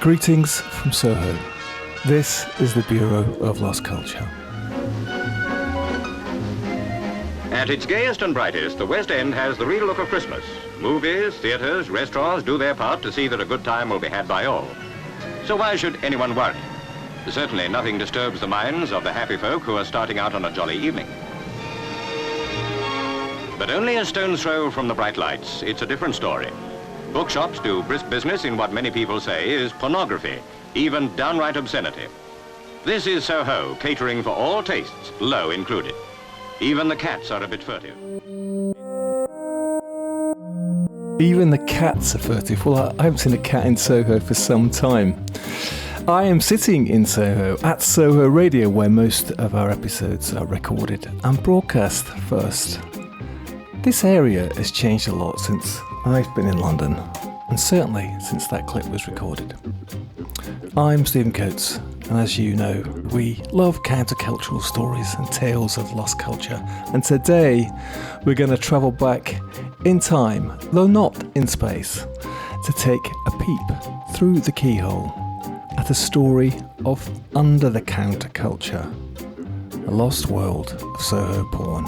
Greetings from Soho. This is the Bureau of Lost Culture. At its gayest and brightest, the West End has the real look of Christmas. Movies, theatres, restaurants do their part to see that a good time will be had by all. So why should anyone worry? Certainly nothing disturbs the minds of the happy folk who are starting out on a jolly evening. But only a stone's throw from the bright lights, it's a different story. Bookshops do brisk business in what many people say is pornography, even downright obscenity. This is Soho, catering for all tastes, low included. Even the cats are a bit furtive. Even the cats are furtive. Well, I haven't seen a cat in Soho for some time. I am sitting in Soho at Soho Radio, where most of our episodes are recorded and broadcast first. This area has changed a lot since I've been in London, and certainly since that clip was recorded. I'm Stephen Coates, and as you know, we love countercultural stories and tales of lost culture, and today we're going to travel back in time, though not in space, to take a peep through the keyhole at a story of under the counterculture, a lost world of Soho porn.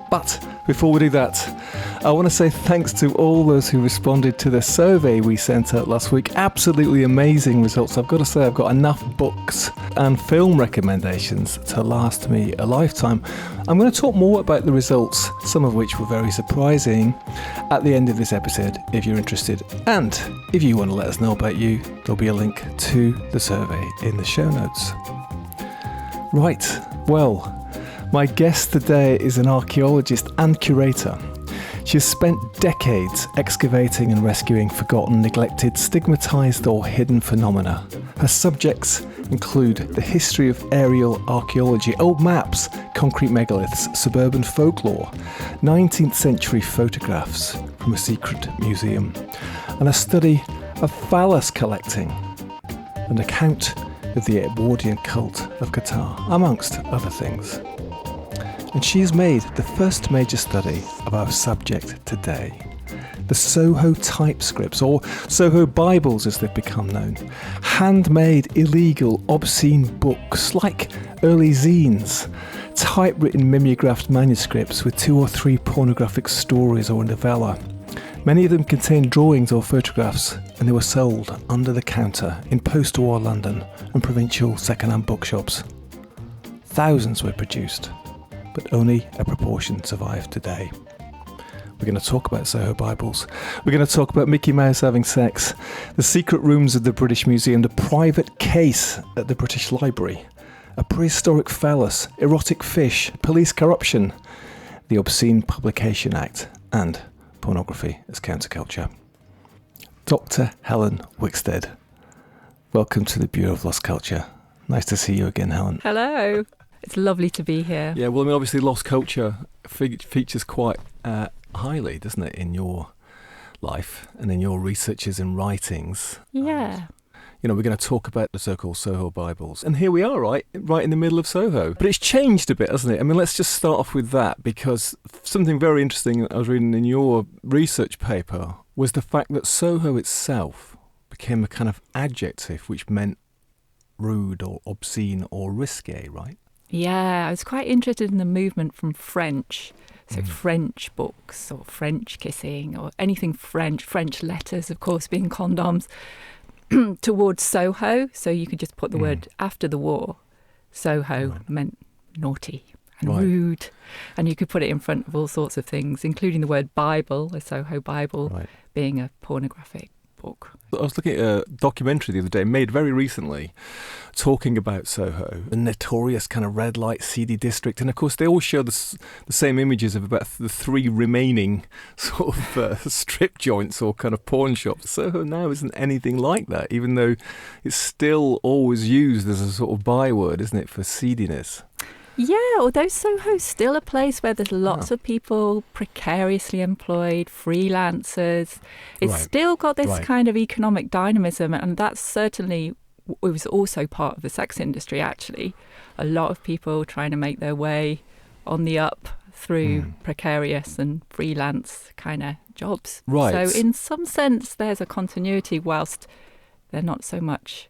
But before we do that, I want to say thanks to all those who responded to the survey we sent out last week. Absolutely amazing results. I've got to say I've got enough books and film recommendations to last me a lifetime. I'm going to talk more about the results, some of which were very surprising, at the end of this episode if you're interested. And if you want to let us know about you, there'll be a link to the survey in the show notes. Right, well, my guest today is an archaeologist and curator. She has spent decades excavating and rescuing forgotten, neglected, stigmatised or hidden phenomena. Her subjects include the history of aerial archaeology, old maps, concrete megaliths, suburban folklore, 19th century photographs from a secret museum, and a study of phallus collecting, an account of the Edwardian cult of Qatar, amongst other things. And she has made the first major study of our subject today, the Soho Typescripts, or Soho Bibles as they've become known, handmade, illegal, obscene books like early zines, typewritten mimeographed manuscripts with 2 or 3 pornographic stories or a novella. Many of them contained drawings or photographs, and they were sold under the counter in post-war London and provincial second-hand bookshops. Thousands were produced, but only a proportion survive today. We're going to talk about Soho Bibles. We're going to talk about Mickey Mouse having sex, the secret rooms of the British Museum, the private case at the British Library, a prehistoric phallus, erotic fish, police corruption, the Obscene Publication Act, and pornography as counterculture. Dr. Helen Wickstead, welcome to the Bureau of Lost Culture. Nice to see you again, Helen. Hello. It's lovely to be here. Yeah, well, I mean, obviously lost culture features quite highly, doesn't it, in your life and in your researches and writings. Yeah. You know, we're going to talk about the so-called Soho Bibles. And here we are, right in the middle of Soho. But it's changed a bit, hasn't it? I mean, let's just start off with that, because something very interesting I was reading in your research paper was the fact that Soho itself became a kind of adjective which meant rude or obscene or risque, right? Yeah, I was quite interested in the movement from French. So French books or French kissing or anything French letters, of course, being condoms, towards Soho. So you could just put the word after the war. Soho meant naughty and rude. And you could put it in front of all sorts of things, including the word Bible, a Soho Bible, being a pornographic book. I was looking at a documentary the other day, made very recently, talking about Soho, the notorious kind of red light seedy district. And of course, they all show the same images of about the 3 remaining sort of strip joints or kind of pawn shops. Soho now isn't anything like that, even though it's still always used as a sort of byword, isn't it, for seediness? Yeah, although Soho's still a place where there's lots of people precariously employed, freelancers. It's still got this kind of economic dynamism, and that's certainly, it was also part of the sex industry, actually. A lot of people trying to make their way on the up through precarious and freelance kind of jobs. Right. So in some sense, there's a continuity whilst They're not so much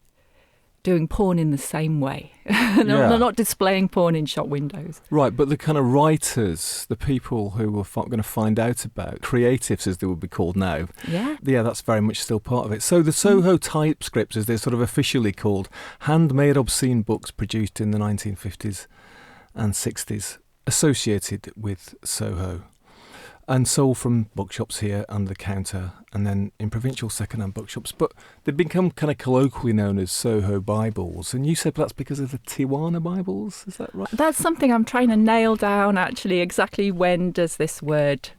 doing porn in the same way. They're not displaying porn in shop windows. Right, but the kind of writers, the people who were going to find out about, creatives as they would be called now, Yeah. that's very much still part of it. So the Soho Typescripts, as they're sort of officially called, handmade obscene books produced in the 1950s and 60s, associated with Soho, and sold from bookshops here under the counter and then in provincial second-hand bookshops. But they've become kind of colloquially known as Soho Bibles. And you said that's because of the Tijuana Bibles, is that right? That's something I'm trying to nail down, actually. Exactly when does this word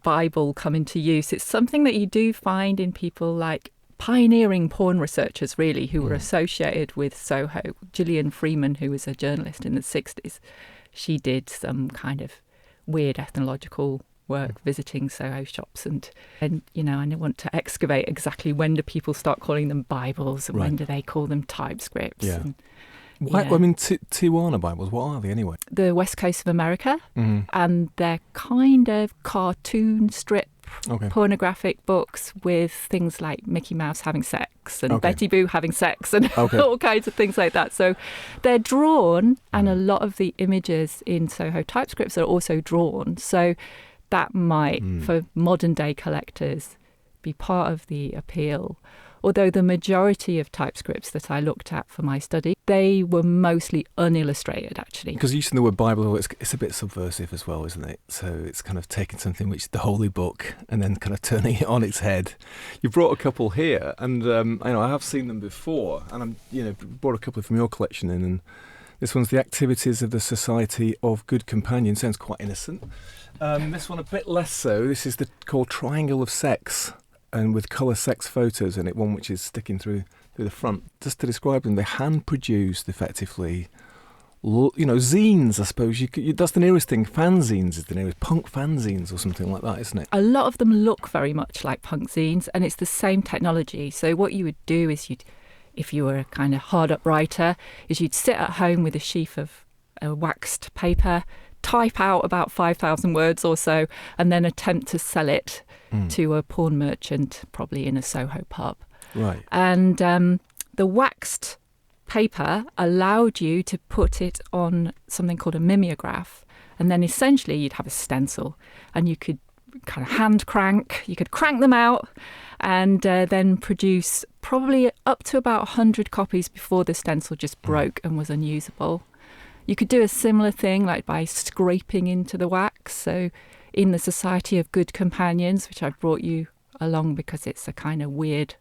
Bible come into use? It's something that you do find in people like pioneering porn researchers, really, who were associated with Soho. Gillian Freeman, who was a journalist in the 60s, she did some kind of weird ethnological work visiting Soho shops, and you know, I want to excavate exactly when do people start calling them Bibles and when do they call them typescripts. Yeah. And, I mean, Tijuana Bibles, what are they anyway? The west coast of America, and they're kind of cartoon strip pornographic books with things like Mickey Mouse having sex and Betty Boo having sex and all kinds of things like that. So they're drawn, and a lot of the images in Soho Typescripts are also drawn. So that might, for modern day collectors, be part of the appeal. Although the majority of typescripts that I looked at for my study, they were mostly unillustrated, actually. Because using the word Bible, it's a bit subversive as well, isn't it? So it's kind of taking something which is the holy book and then kind of turning it on its head. You brought a couple here, and I have seen them before, and brought a couple from your collection in, and this one's The Activities of the Society of Good Companions. Sounds quite innocent. This one a bit less so. This is called Triangle of Sex, and with colour sex photos in it, one which is sticking through the front. Just to describe them, they're hand-produced, effectively. Zines, I suppose. That's the nearest thing. Fanzines is the nearest. Punk fanzines or something like that, isn't it? A lot of them look very much like punk zines, and it's the same technology. So what you would do is if you were a kind of hard-up writer, is you'd sit at home with a sheaf of waxed paper, type out about 5,000 words or so, and then attempt to sell it to a porn merchant, probably in a Soho pub. Right. And the waxed paper allowed you to put it on something called a mimeograph, and then essentially you'd have a stencil, and you could kind of hand crank, you could crank them out, and then produce probably up to about 100 copies before the stencil just broke and was unusable. You could do a similar thing like by scraping into the wax. So in the Society of Good Companions, which I've brought you along because it's a kind of weird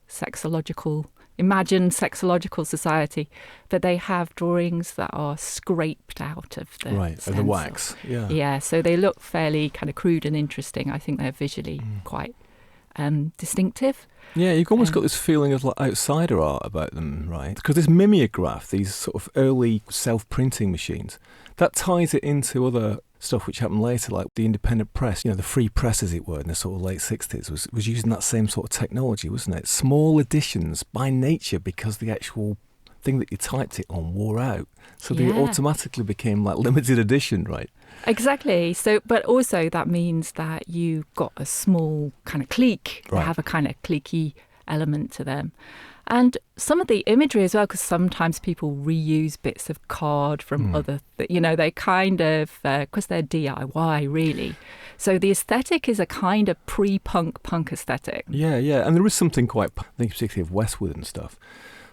imagined sexological society, but they have drawings that are scraped out of the stencil. The wax. Yeah, so they look fairly kind of crude and interesting. I think they're visually quite distinctive. Yeah, you've almost got this feeling of like outsider art about them, right? Because this mimeograph, these sort of early self-printing machines, that ties it into other stuff which happened later, like the independent press, the free press, as it were, in the sort of late 60s, was using that same sort of technology, wasn't it? Small editions by nature, because the actual thing that you typed it on wore out. So they automatically became like limited edition, right? Exactly. So, but also that means that you got a small kind of clique. They have a kind of cliquey element to them. And some of the imagery as well, because sometimes people reuse bits of card from other, they kind of, because they're DIY really. So the aesthetic is a kind of punk aesthetic. Yeah. And there is something quite, I think particularly of Westwood and stuff.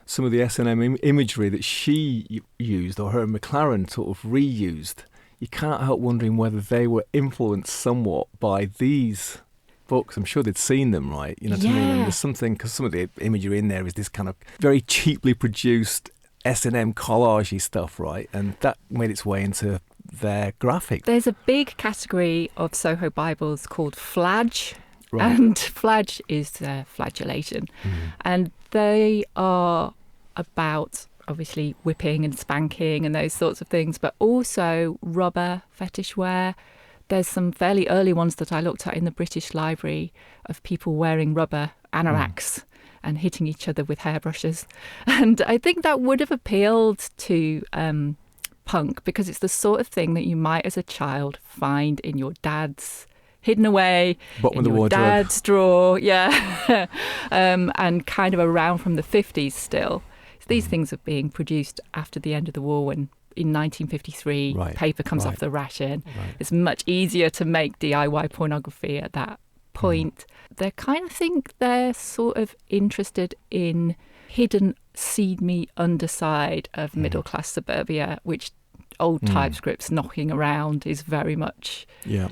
Some of the S&M imagery that she used, or her McLaren sort of reused, you can't help wondering whether they were influenced somewhat by these books. I'm sure they'd seen them, right? You know what I mean? And there's something, because some of the imagery in there is this kind of very cheaply produced S&M collage-y stuff, right? And that made its way into their graphic. There's a big category of Soho Bibles called flage. Right. And flage is flagellation. And they are about obviously whipping and spanking and those sorts of things, but also rubber fetish wear. There's some fairly early ones that I looked at in the British Library of people wearing rubber anoraks and hitting each other with hairbrushes. And I think that would have appealed to punk, because it's the sort of thing that you might as a child find in your dad's hidden away Bottom in of the your wardrobe. dad's drawer, yeah, and kind of around from the 50s still. So these things are being produced after the end of the war when in 1953 Right, paper comes right, off the ration. right. It's much easier to make DIY pornography at that point. They kind of think they're sort of interested in hidden seamy underside of middle-class suburbia, which old typescripts knocking around is very much, Yeah.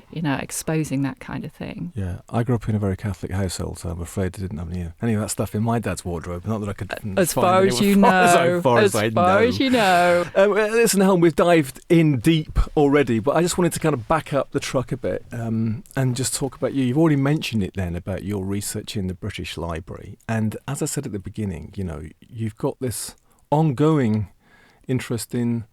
exposing that kind of thing. Yeah, I grew up in a very Catholic household, so I'm afraid I didn't have any of that stuff in my dad's wardrobe. Not that I could As find far any- as you know. as far as I know. as you know. Well, listen, Helen, we've dived in deep already, but I just wanted to kind of back up the truck a bit and just talk about you. You've already mentioned it then about your research in the British Library. And as I said at the beginning, you've got this ongoing interest in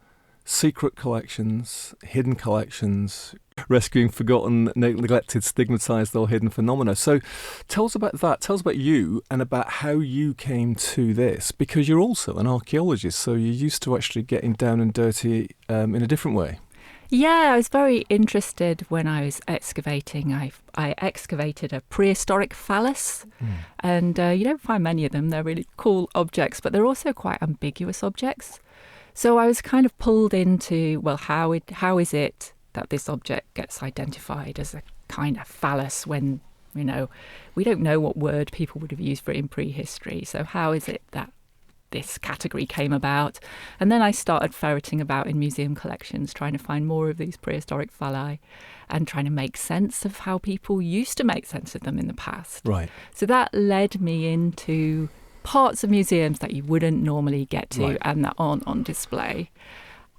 secret collections, hidden collections, rescuing forgotten, neglected, stigmatised or hidden phenomena. So tell us about that. Tell us about you and about how you came to this, because you're also an archaeologist, so you're used to actually getting down and dirty in a different way. Yeah, I was very interested when I was excavating. I excavated a prehistoric phallus, and you don't find many of them. They're really cool objects, but they're also quite ambiguous objects. So I was kind of pulled into, well, how is it that this object gets identified as a kind of phallus when, we don't know what word people would have used for it in prehistory. So how is it that this category came about? And then I started ferreting about in museum collections, trying to find more of these prehistoric phalli and trying to make sense of how people used to make sense of them in the past. Right. So that led me into parts of museums that you wouldn't normally get to Right. and that aren't on display.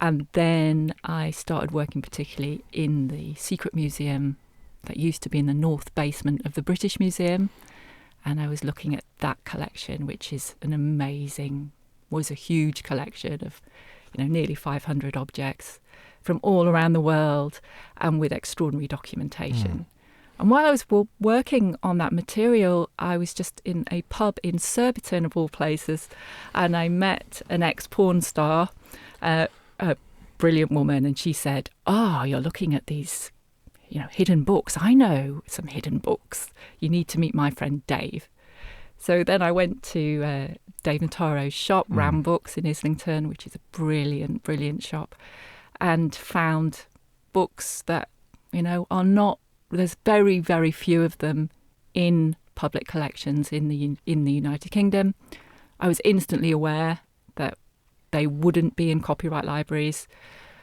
And then I started working particularly in the secret museum that used to be in the north basement of the British Museum. And I was looking at that collection, which is was a huge collection of, nearly 500 objects from all around the world and with extraordinary documentation. And while I was working on that material, I was just in a pub in Surbiton, of all places, and I met an ex-porn star, a brilliant woman, and she said, you're looking at these, hidden books. I know some hidden books. You need to meet my friend Dave. So then I went to Dave Notaro's shop, Ram Books in Islington, which is a brilliant, brilliant shop, and found books that, are not. There's very, very few of them in public collections in the United Kingdom. I was instantly aware that they wouldn't be in copyright libraries.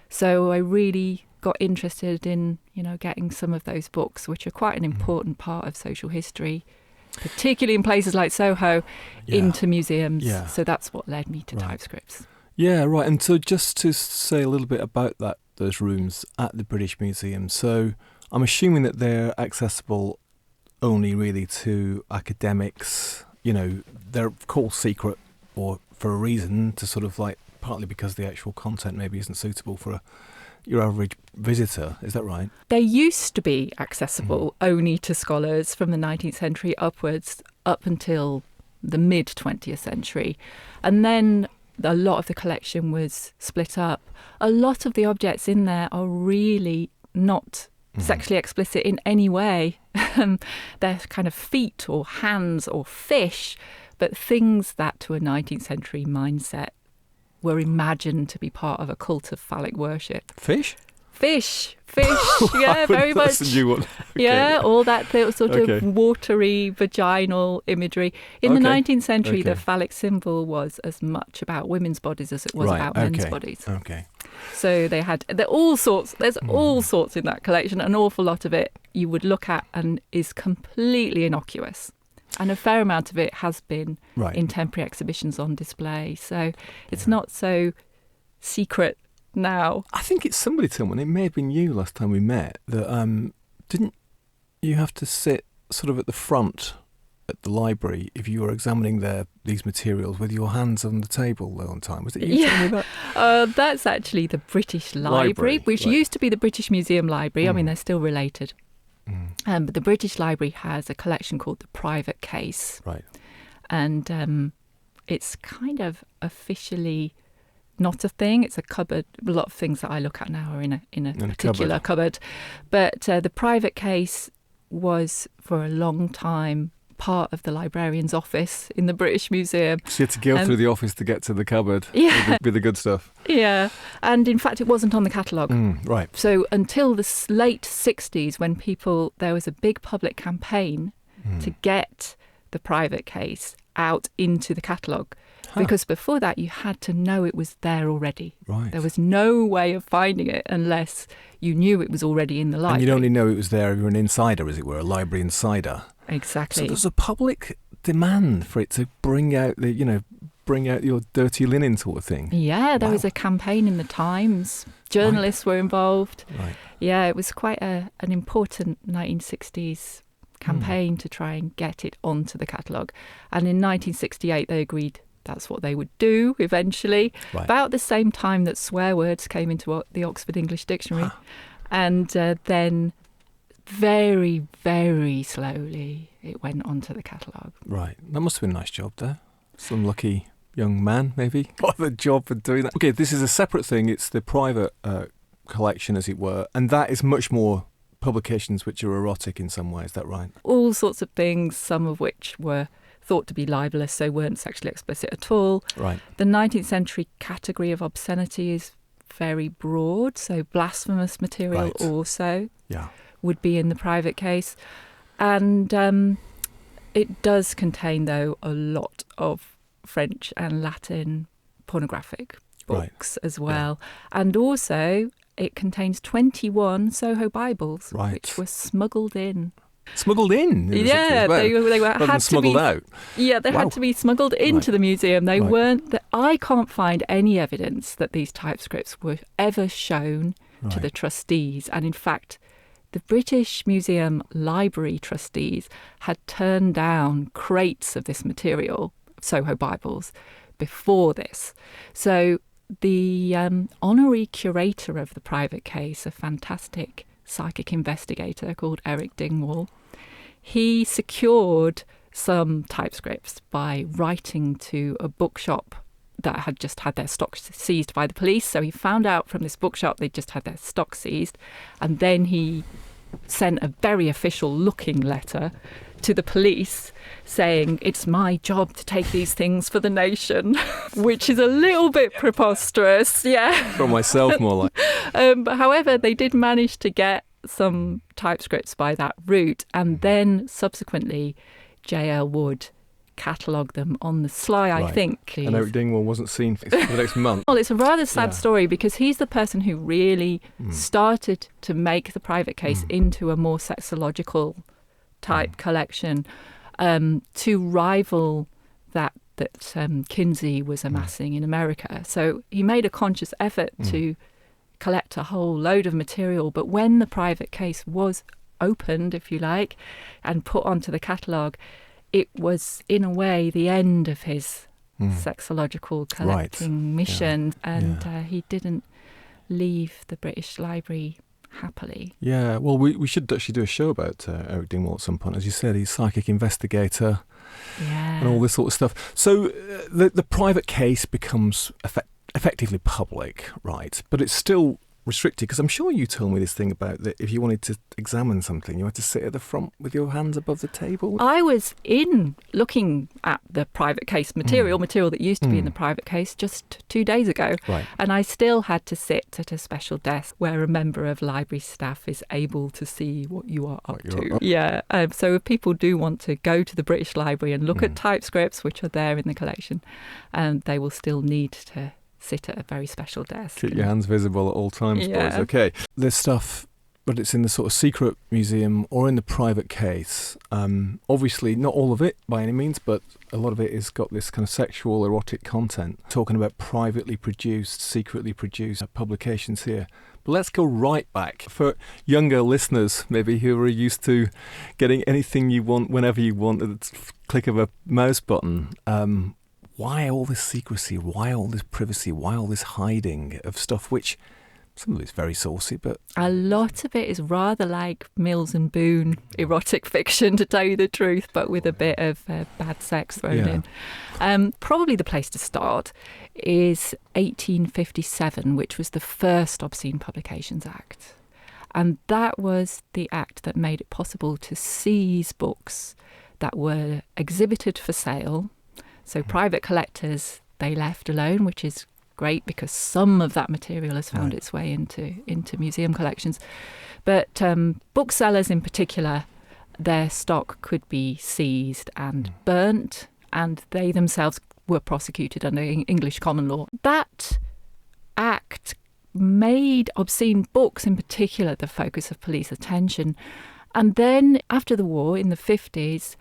So I really got interested in, getting some of those books, which are quite an important part of social history, particularly in places like Soho, into museums. Yeah. So that's what led me to Right. Typescripts. Yeah, right. And so just to say a little bit about those rooms at the British Museum. So I'm assuming that they're accessible only really to academics. They're called secret or for a reason, to sort of partly because the actual content maybe isn't suitable for your average visitor. Is that right? They used to be accessible only to scholars from the 19th century upwards, up until the mid-20th century. And then a lot of the collection was split up. A lot of the objects in there are really not sexually explicit in any way. They're kind of feet or hands or fish, but things that to a 19th century mindset were imagined to be part of a cult of phallic worship. Fish? Fish, yeah, very much. That's a new one. Okay. Yeah, all that sort Okay. of watery, vaginal imagery. In the Okay. 19th century, Okay. the phallic symbol was as much about women's bodies as it was Right, about men's okay. bodies. Okay. So there's all sorts in that collection. An awful lot of it you would look at and is completely innocuous. And a fair amount of it has been Right. in temporary exhibitions on display. So it's not so secret now. I think it's somebody told me, and it may have been you last time we met, that didn't you have to sit sort of at the front at the library if you were examining these materials with your hands on the table the whole time? Was it you telling me that? That's actually the British Library, which right. used to be the British Museum Library. I mean, they're still related. But the British Library has a collection called the Private Case. Right. And it's kind of officially not a thing. It's a cupboard. A lot of things that I look at now are in a particular cupboard. But the Private Case was for a long time part of the librarian's office in the British Museum. So you had to go through the office to get to the cupboard with the good stuff. Yeah, and in fact it wasn't on the catalogue. Right. So until the late 60s, when there was a big public campaign to get the private case out into the catalogue. Because before that, you had to know it was there already. Right. There was no way of finding it unless you knew it was already in the library. And you'd only know it was there if you were an insider, as it were, a library insider. Exactly. So there's a public demand for it to bring out your dirty linen sort of thing. Yeah, there was a campaign in the Times. Journalists were involved. Right. Yeah, it was quite an important 1960s campaign to try and get it onto the catalogue. And in 1968, they agreed that's what they would do eventually. Right. About the same time that swear words came into the Oxford English Dictionary. And then very, very slowly it went onto the catalogue. Right. That must have been a nice job there. Some lucky young man, maybe, got the job for doing that. Okay, this is a separate thing. It's the private collection, as it were. And that is much more publications which are erotic in some way. Is that right? All sorts of things, some of which were thought to be libelous, so weren't sexually explicit at all. Right. The 19th century category of obscenity is very broad, so blasphemous material also would be in the private case. And it does contain, though, a lot of French and Latin pornographic books as well. Yeah. And also it contains 21 Soho Bibles, which were smuggled in. Smuggled in? Yeah, they had smuggled out. Yeah, they had to be smuggled into the museum. They weren't. I can't find any evidence that these typescripts were ever shown to the trustees. And in fact, the British Museum Library trustees had turned down crates of this material, Soho Bibles, before this. So the honorary curator of the private case, a fantastic psychic investigator called Eric Dingwall, he secured some typescripts by writing to a bookshop that had just had their stock seized by the police. So he found out from this bookshop they'd just had their stock seized, and then he sent a very official looking letter to the police saying, it's my job to take these things for the nation, which is a little bit preposterous, yeah. For myself, more like. But however, they did manage to get some typescripts by that route, and then subsequently J.L. Wood catalogued them on the sly, I think. And Eric Dingwall wasn't seen for the next month. Well, it's a rather sad story because he's the person who really started to make the private case into a more sexological type collection to rival that Kinsey was amassing in America. So he made a conscious effort to collect a whole load of material, but when the private case was opened, if you like, and put onto the catalogue, it was in a way the end of his sexological collecting mission, and he didn't leave the British Library happily. Yeah, well, we should actually do a show about Eric Dingwall at some point. As you said, he's a psychic investigator and all this sort of stuff. So the private case becomes effectively public, right? But it's still restricted, because I'm sure you told me this thing about that if you wanted to examine something, you had to sit at the front with your hands above the table. I was looking at the private case material that used to be in the private case just 2 days ago. Right. And I still had to sit at a special desk where a member of library staff is able to see what you are up to. Yeah. So if people do want to go to the British Library and look at typescripts, which are there in the collection, they will still need to sit at a very special desk. Keep your hands visible at all times, boys. Okay. There's stuff, but it's in the sort of secret museum or in the private case. Obviously, not all of it by any means, but a lot of it has got this kind of sexual, erotic content. Talking about privately produced, secretly produced publications here. But let's go right back. For younger listeners, maybe, who are used to getting anything you want, whenever you want, at the click of a mouse button, why all this secrecy? Why all this privacy? Why all this hiding of stuff which some of it's very saucy, but a lot of it is rather like Mills and Boon erotic fiction, to tell you the truth, but with a bit of bad sex thrown in. Probably the place to start is 1857, which was the first Obscene Publications Act. And that was the act that made it possible to seize books that were exhibited for sale. So private collectors, they left alone, which is great because some of that material has found its way into museum collections. But booksellers in particular, their stock could be seized and burnt, and they themselves were prosecuted under English common law. That act made obscene books in particular the focus of police attention. And then after the war, in the 50s,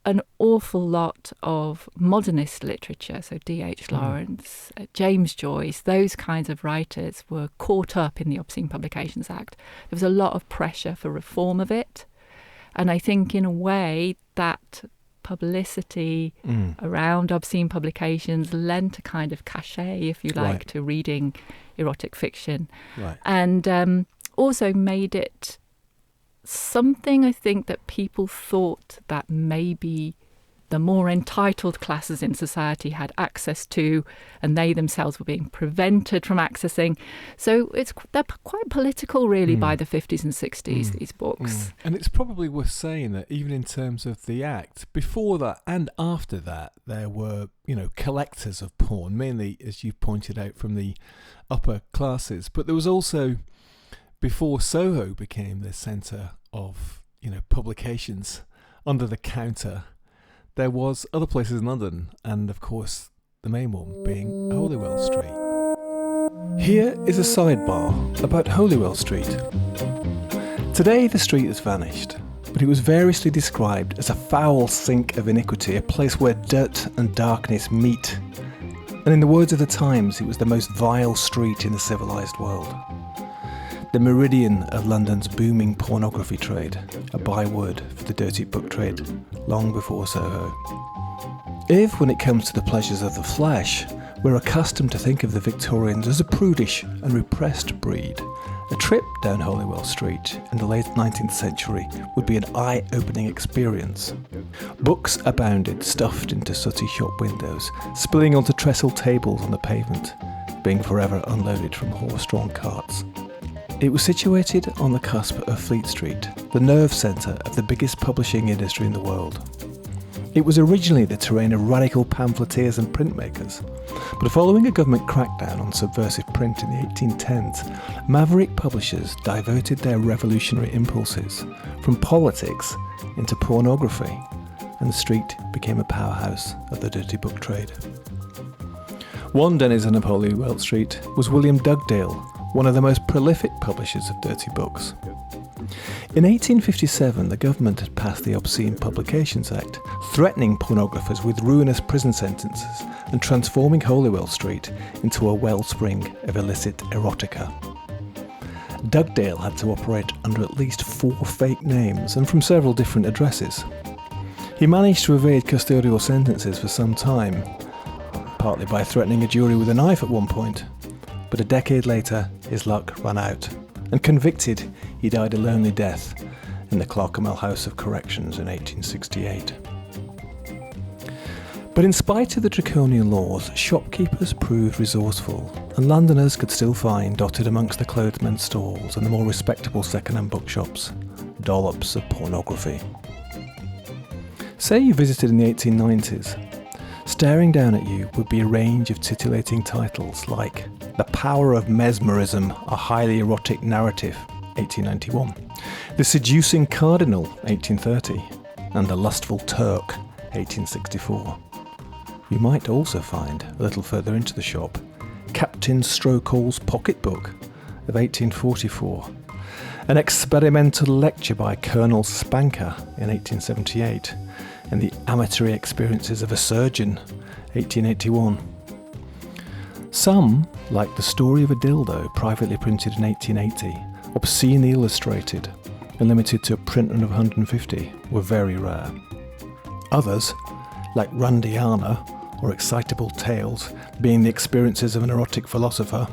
an awful lot of modernist literature, so D.H. Lawrence, James Joyce, those kinds of writers were caught up in the Obscene Publications Act. There was a lot of pressure for reform of it. And I think in a way that publicity around obscene publications lent a kind of cachet, if you like, to reading erotic fiction. And also made it something, I think, that people thought that maybe the more entitled classes in society had access to, and they themselves were being prevented from accessing. So they're quite political, really, by the 50s and 60s, these books. And it's probably worth saying that even in terms of the act, before that and after that, there were, collectors of porn, mainly, as you pointed out, from the upper classes. But there was also, before Soho became the centre of, publications under the counter, there was other places in London, and of course the main one being Holywell Street. Here is a sidebar about Holywell Street. Today the street has vanished, but it was variously described as a foul sink of iniquity, a place where dirt and darkness meet. And in the words of the Times, it was the most vile street in the civilised world. The meridian of London's booming pornography trade, a byword for the dirty book trade long before Soho. If, when it comes to the pleasures of the flesh, we're accustomed to think of the Victorians as a prudish and repressed breed, a trip down Holywell Street in the late 19th century would be an eye-opening experience. Books abounded, stuffed into sooty shop windows, spilling onto trestle tables on the pavement, being forever unloaded from horse-drawn carts. It was situated on the cusp of Fleet Street, the nerve centre of the biggest publishing industry in the world. It was originally the terrain of radical pamphleteers and printmakers, but following a government crackdown on subversive print in the 1810s, maverick publishers diverted their revolutionary impulses from politics into pornography, and the street became a powerhouse of the dirty book trade. One denizen of Holywell Street was William Dugdale, one of the most prolific publishers of dirty books. In 1857, the government had passed the Obscene Publications Act, threatening pornographers with ruinous prison sentences and transforming Holywell Street into a wellspring of illicit erotica. Dugdale had to operate under at least 4 fake names and from several different addresses. He managed to evade custodial sentences for some time, partly by threatening a jury with a knife at one point. But a decade later, his luck ran out, and convicted, he died a lonely death in the Clerkenwell House of Corrections in 1868. But in spite of the draconian laws, shopkeepers proved resourceful, and Londoners could still find, dotted amongst the clothesmen's stalls and the more respectable second-hand bookshops, dollops of pornography. Say you visited in the 1890s. Staring down at you would be a range of titillating titles like The Power of Mesmerism, a Highly Erotic Narrative, 1891, The Seducing Cardinal, 1830, and The Lustful Turk, 1864. You might also find, a little further into the shop, Captain Strocole's Pocketbook of 1844, an experimental lecture by Colonel Spanker in 1878, and The Amatory Experiences of a Surgeon, 1881. Some, like The Story of a Dildo, privately printed in 1880, obscenely illustrated and limited to a print run of 150, were very rare. Others, like Randiana or Excitable Tales, being the experiences of an erotic philosopher,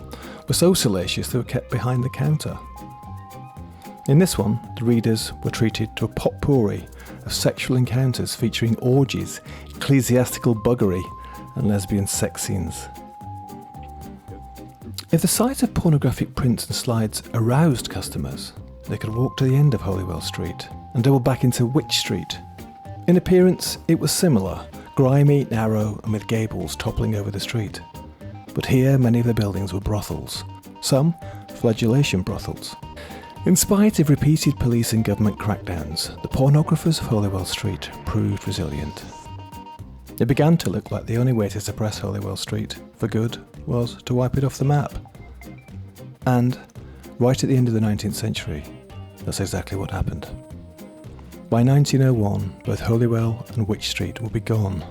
were so salacious they were kept behind the counter. In this one, the readers were treated to a potpourri of sexual encounters featuring orgies, ecclesiastical buggery, and lesbian sex scenes. If the sight of pornographic prints and slides aroused customers, they could walk to the end of Holywell Street and double back into Wych Street. In appearance, it was similar, grimy, narrow, and with gables toppling over the street. But here, many of the buildings were brothels, some flagellation brothels. In spite of repeated police and government crackdowns, the pornographers of Holywell Street proved resilient. It began to look like the only way to suppress Holywell Street for good was to wipe it off the map. And, right at the end of the 19th century, that's exactly what happened. By 1901, both Holywell and Wych Street will be gone.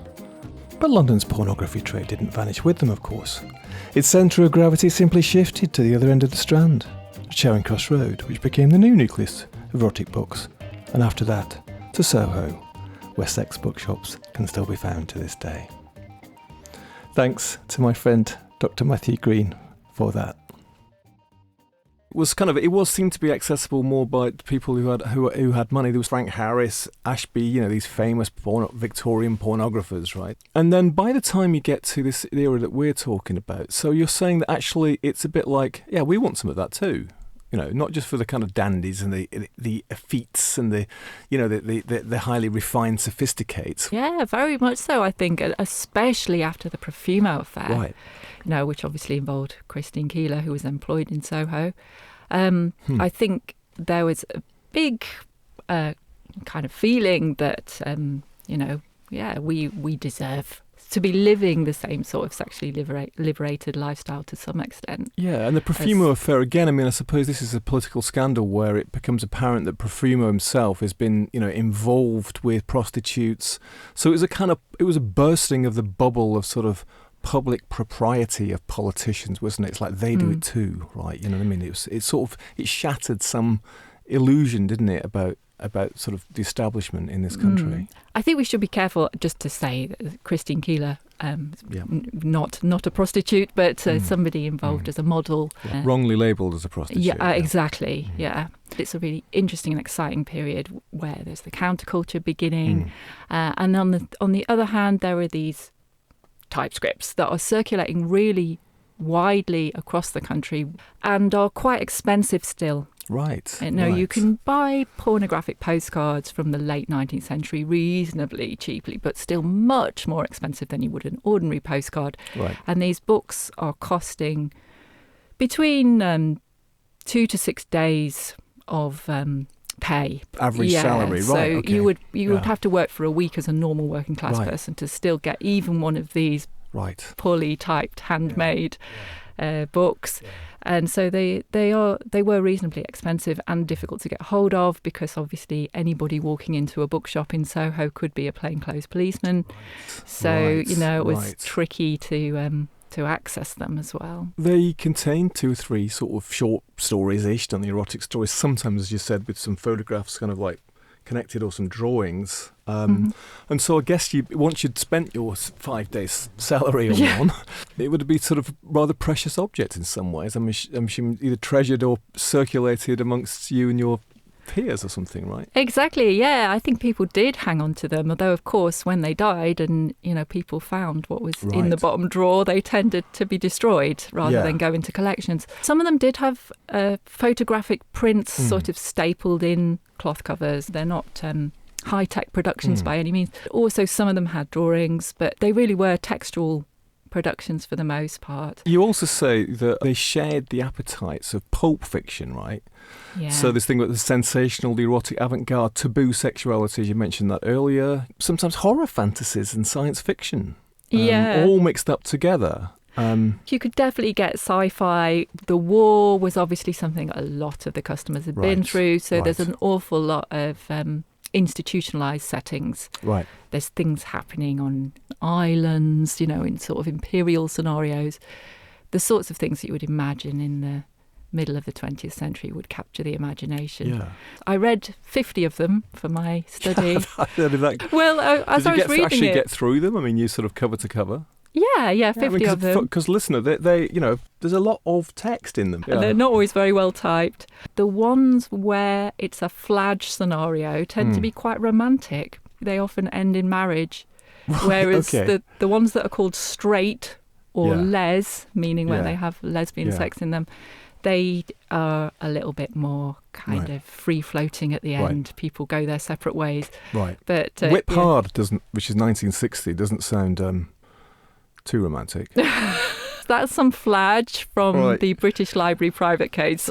But London's pornography trade didn't vanish with them, of course. Its centre of gravity simply shifted to the other end of the Strand, Charing Cross Road, which became the new nucleus of erotic books, and after that, to Soho, where sex bookshops can still be found to this day. Thanks to my friend Dr. Matthew Green for that. It was seemed to be accessible more by people who had money. There was Frank Harris, Ashby, these famous Victorian pornographers, right? And then by the time you get to this era that we're talking about, so you're saying that actually it's a bit like, yeah, we want some of that too. Not just for the kind of dandies and the effetes and the highly refined sophisticates. Yeah, very much so, I think, especially after the Profumo affair. Right. Which obviously involved Christine Keeler, who was employed in Soho. I think there was a big kind of feeling that, we deserve to be living the same sort of sexually liberated lifestyle to some extent. Yeah, and the Profumo affair, again, I suppose this is a political scandal where it becomes apparent that Profumo himself has been, involved with prostitutes. So it was a bursting of the bubble of sort of public propriety of politicians, wasn't it? It's like they do it too, right? You know what I mean? It shattered some illusion, didn't it, about sort of the establishment in this country. I think we should be careful just to say that Christine Keeler, not a prostitute, but somebody involved as a model. Yeah. Wrongly labelled as a prostitute. Yeah, exactly. Yeah. It's a really interesting and exciting period where there's the counterculture beginning. And on the other hand, there are these typescripts that are circulating really widely across the country and are quite expensive still. Right. You can buy pornographic postcards from the late 19th century reasonably cheaply, but still much more expensive than you would an ordinary postcard. Right. And these books are costing between 2 to 6 days of pay. Average salary, so right. Okay. you would have to work for a week as a normal working class person to still get even one of these poorly typed, handmade books. Yeah. And so they were reasonably expensive and difficult to get hold of because obviously anybody walking into a bookshop in Soho could be a plainclothes policeman. Right. So, it was tricky to access them as well. They contain 2 or 3 sort of short stories-ish, done the erotic stories, sometimes, as you said, with some photographs kind of like connected or some drawings. And so I guess once you'd spent your 5 days salary on one, it would be sort of rather precious object in some ways. I'm either treasured or circulated amongst you and your peers or something, right? Exactly, yeah. I think people did hang on to them, although of course when they died and people found what was in the bottom drawer, they tended to be destroyed rather than go into collections. Some of them did have photographic prints sort of stapled in cloth covers. They're not high-tech productions by any means. Also, some of them had drawings, but they really were textual productions for the most part. You also say that they shared the appetites of pulp fiction, right? Yeah. So this thing about the sensational, the erotic avant-garde, taboo sexuality, as you mentioned that earlier, sometimes horror fantasies and science fiction, all mixed up together. You could definitely get sci-fi. The war was obviously something a lot of the customers had been through, so there's an awful lot of institutionalized settings. Right. There's things happening on islands, in sort of imperial scenarios. The sorts of things that you would imagine in the middle of the 20th century would capture the imagination. Yeah. I read 50 of them for my study. Well, as I was reading actually it, get through them? I mean, you sort of cover to cover. Yeah, 50 of them. Because listener, they there's a lot of text in them. And they're not always very well typed. The ones where it's a flage scenario tend to be quite romantic. They often end in marriage. Whereas the ones that are called straight or les, meaning where they have lesbian sex in them, They are a little bit more kind of free-floating at the end. People go their separate ways. Right. But Whip Hard doesn't, which is 1960, doesn't sound too romantic. That's some flage from the British Library private case.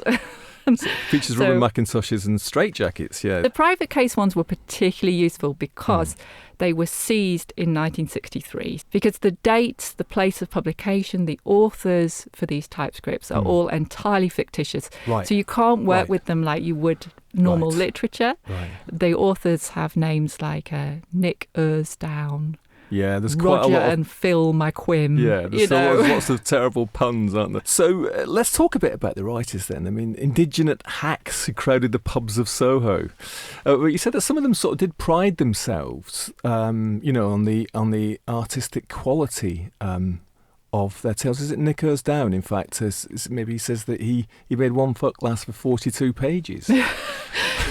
Features rubber Macintoshes and straitjackets, yeah. The private case ones were particularly useful because they were seized in 1963. Because the dates, the place of publication, the authors for these typescripts are all entirely fictitious. Right. So you can't work with them like you would normal literature. Right. The authors have names like Nick Ersdown. Yeah, there's quite Roger a lot of... and Phil McQuim. Yeah, there's lots of terrible puns, aren't there? So let's talk a bit about the writers then. I mean, indigenous hacks who crowded the pubs of Soho. You said that some of them sort of did pride themselves, on the artistic quality of their tales. Is it Nick Ersdown, in fact, maybe he says that he made one fuck last for 42 pages.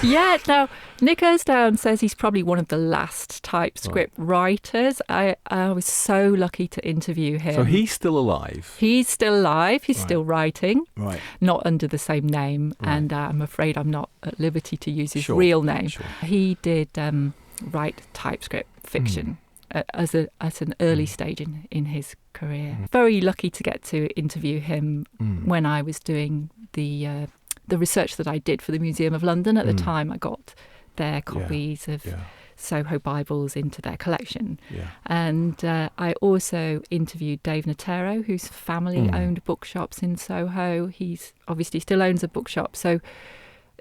Yeah, now, Nick Ersdown says he's probably one of the last typescript writers. I was so lucky to interview him. So he's still alive? He's still alive. He's still writing. Right. Not under the same name. Right. And I'm afraid I'm not at liberty to use his real name. Sure. He did write typescript fiction at an early stage in his career. Very lucky to get to interview him when I was doing the research that I did for the Museum of London. At the time, I got their copies of Soho Bibles into their collection. Yeah. And I also interviewed Dave Natero, whose family owned bookshops in Soho. He's obviously still owns a bookshop. So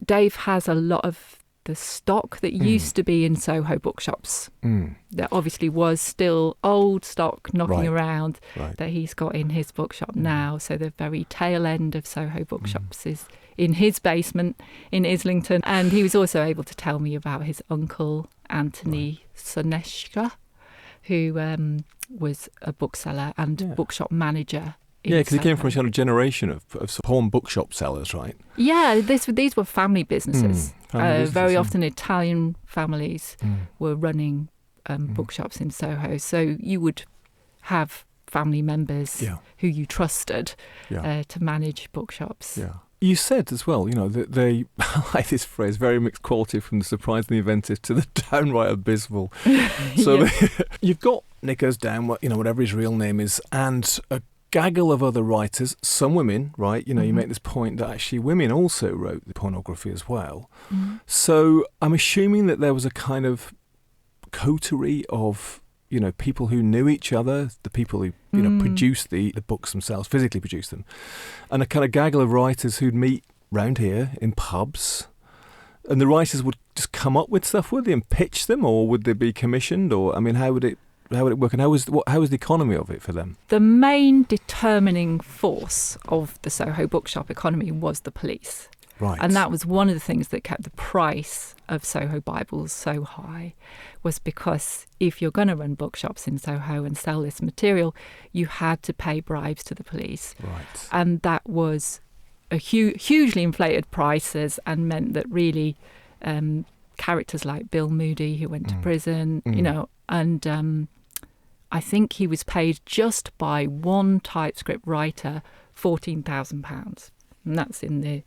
Dave has a lot of the stock that used to be in Soho bookshops. There obviously was still old stock knocking around that he's got in his bookshop now. So the very tail end of Soho bookshops is in his basement in Islington. And he was also able to tell me about his uncle, Anthony Soneshka, who was a bookseller and bookshop manager. Yeah, because he came from a kind of generation of pawn bookshop sellers, right? Yeah, these were family businesses. Very often Italian families were running bookshops in Soho. So you would have family members who you trusted to manage bookshops. Yeah. You said as well, that they, I like this phrase, very mixed quality from the surprisingly inventive to the downright abysmal. So you've got Nick Ersdown, whatever his real name is, and a gaggle of other writers, some women, right? You make this point that actually women also wrote the pornography as well. So I'm assuming that there was a kind of coterie of, people who knew each other, the people who, produced the books themselves, physically produced them, and a kind of gaggle of writers who'd meet round here in pubs. And the writers would just come up with stuff, would they, and pitch them, or would they be commissioned? Or, I mean, how would it work, and how was the economy of it for them? The main determining force of the Soho bookshop economy was the police. Right. And that was one of the things that kept the price of Soho Bibles so high, was because if you're going to run bookshops in Soho and sell this material, you had to pay bribes to the police. Right. And that was a hugely inflated prices, and meant that really characters like Bill Moody, who went to prison, and I think he was paid just by one typescript writer £14,000, and that's in the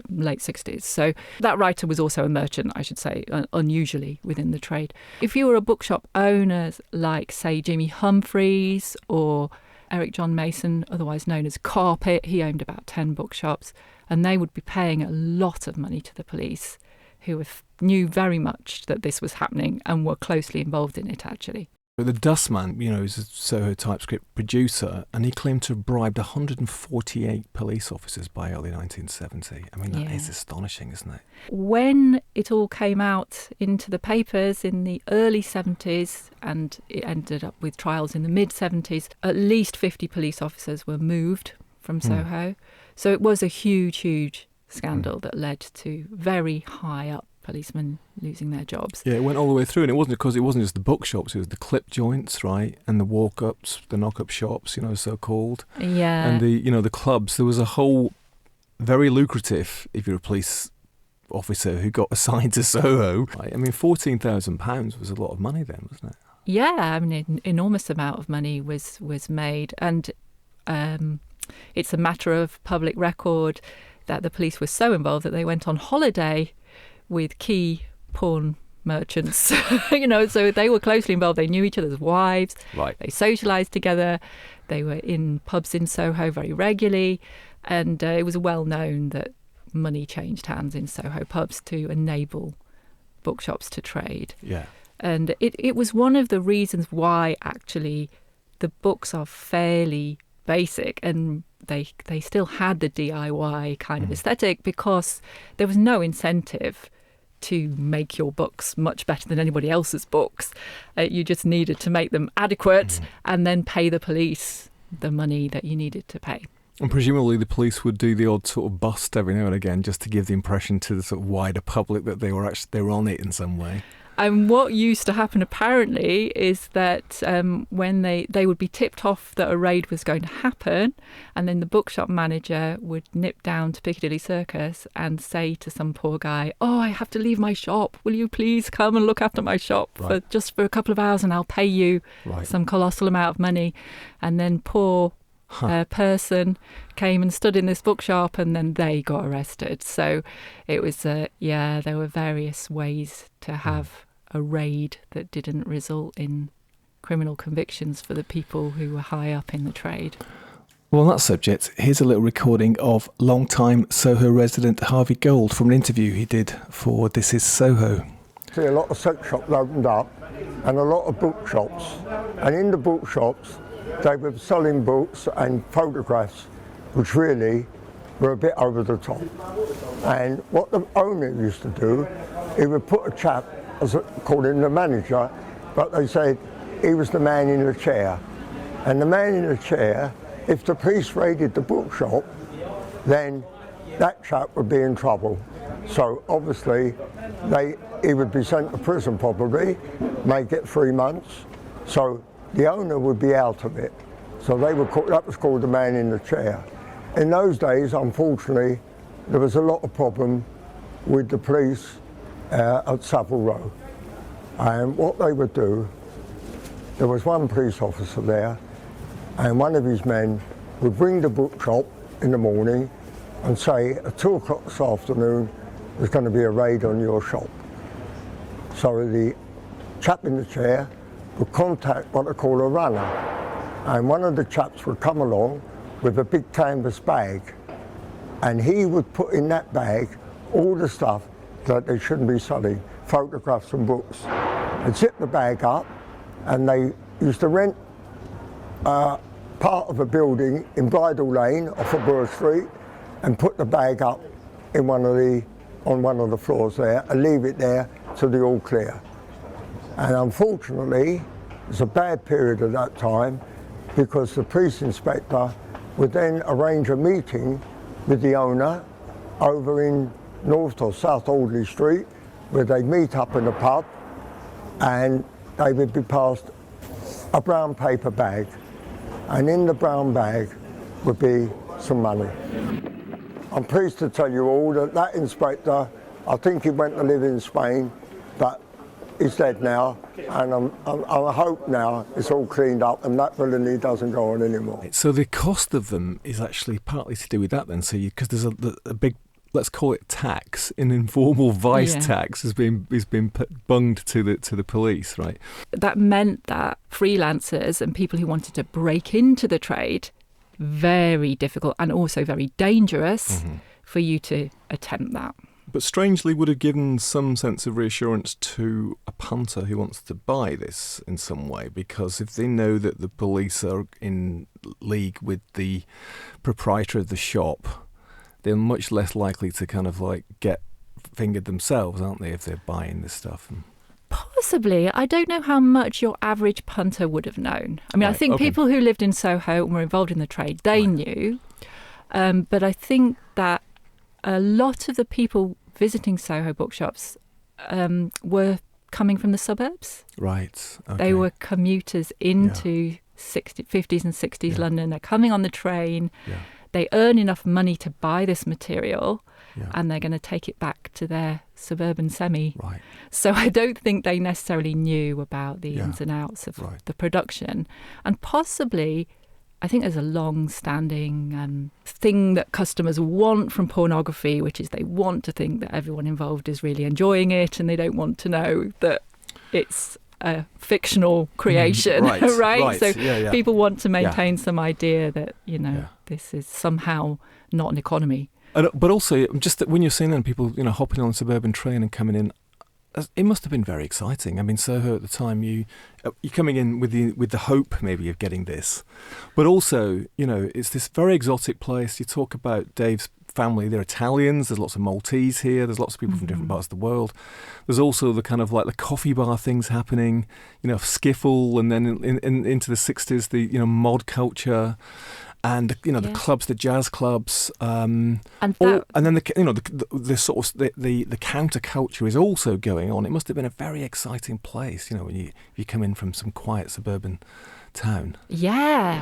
late 60s. So that writer was also a merchant, I should say, unusually within the trade. If you were a bookshop owner like, say, Jimmy Humphreys or Eric John Mason, otherwise known as Carpet, he owned about 10 bookshops, and they would be paying a lot of money to the police, who knew very much that this was happening and were closely involved in it, actually. The Dustman, is a Soho Typescript producer, and he claimed to have bribed 148 police officers by early 1970. I mean, that is astonishing, isn't it? When it all came out into the papers in the early 70s, and it ended up with trials in the mid-70s, at least 50 police officers were moved from Soho. So it was a huge, huge scandal that led to very high up policemen losing their jobs. Yeah, it went all the way through, and it wasn't just the bookshops, it was the clip joints, right, and the walk-ups, the knock-up shops, so-called. Yeah. And the clubs. There was a whole very lucrative, if you're a police officer who got assigned to Soho. I mean, £14,000 was a lot of money then, wasn't it? Yeah, I mean, an enormous amount of money was made, and it's a matter of public record that the police were so involved that they went on holiday with key porn merchants. So they were closely involved. They knew each other's wives. Right. They socialised together. They were in pubs in Soho very regularly. And it was well known that money changed hands in Soho pubs to enable bookshops to trade. Yeah. And it was one of the reasons why actually the books are fairly basic, and they still had the DIY kind of aesthetic, because there was no incentive to make your books much better than anybody else's books. You just needed to make them adequate and then pay the police the money that you needed to pay. And presumably the police would do the odd sort of bust every now and again just to give the impression to the sort of wider public that they were on it in some way. And what used to happen apparently is that when they would be tipped off that a raid was going to happen, and then the bookshop manager would nip down to Piccadilly Circus and say to some poor guy, "Oh, I have to leave my shop. Will you please come and look after my shop for a couple of hours, and I'll pay you some colossal amount of money." And then poor person came and stood in this bookshop, and then they got arrested. So it was there were various ways to have a raid that didn't result in criminal convictions for the people who were high up in the trade. Well, on that subject, here's a little recording of long-time Soho resident Harvey Gold from an interview he did for This Is Soho. See, a lot of sex shops opened up and a lot of bookshops, and in the bookshops they were selling books and photographs which really were a bit over the top. And what the owner used to do, he would put a chap, called him the manager, but they said he was the man in the chair. And the man in the chair, if the police raided the bookshop, then that chap would be in trouble. So obviously he would be sent to prison probably, may get 3 months. So the owner would be out of it. So that was called the man in the chair. In those days, unfortunately, there was a lot of problem with the police at Savile Row. And what they would do, there was one police officer there, and one of his men would bring the bookshop in the morning and say at 2 o'clock this afternoon there's going to be a raid on your shop. So the chap in the chair would contact what they call a runner, and one of the chaps would come along with a big canvas bag, and he would put in that bag all the stuff that they shouldn't be selling, photographs and books. They'd zip the bag up, and they used to rent part of a building in Bridle Lane off of Burr Street and put the bag up in on one of the floors there and leave it there till they're all clear. And unfortunately, it was a bad period at that time, because the police inspector would then arrange a meeting with the owner over in North or South Audley Street, where they'd meet up in a pub, and they would be passed a brown paper bag, and in the brown bag would be some money. I'm pleased to tell you all that inspector, I think he went to live in Spain, but he's dead now, and I hope now it's all cleaned up and that villainy doesn't go on anymore. So the cost of them is actually partly to do with that then, so because there's a big, let's call it tax, an informal vice tax has been bunged to the police, right? That meant that freelancers and people who wanted to break into the trade, very difficult and also very dangerous for you to attempt that. But strangely would have given some sense of reassurance to a punter who wants to buy this in some way, because if they know that the police are in league with the proprietor of the shop, they're much less likely to kind of like get fingered themselves, aren't they, if they're buying this stuff? Possibly. I don't know how much your average punter would have known. I mean, I think people who lived in Soho and were involved in the trade, they knew. But I think that a lot of the people visiting Soho bookshops were coming from the suburbs. Right. Okay. They were commuters into 50s and 60s London. They're coming on the train. Yeah. They earn enough money to buy this material, and they're going to take it back to their suburban semi. Right. So I don't think they necessarily knew about the ins and outs of the production. And possibly I think there's a long-standing thing that customers want from pornography, which is they want to think that everyone involved is really enjoying it, and they don't want to know that it's a fictional creation, right? So people want to maintain some idea that, this is somehow not an economy. But also, just that when you're seeing them, people, hopping on a suburban train and coming in, it must have been very exciting. I mean, Soho at the time, you're coming in with the hope maybe of getting this, but also, it's this very exotic place. You talk about Dave's family; they're Italians. There's lots of Maltese here. There's lots of people from different parts of the world. There's also the kind of like the coffee bar things happening, skiffle, and then into the 60s, the mod culture. And the clubs, the jazz clubs, and then the sort of the counterculture is also going on. It must have been a very exciting place, when you come in from some quiet suburban town. Yeah.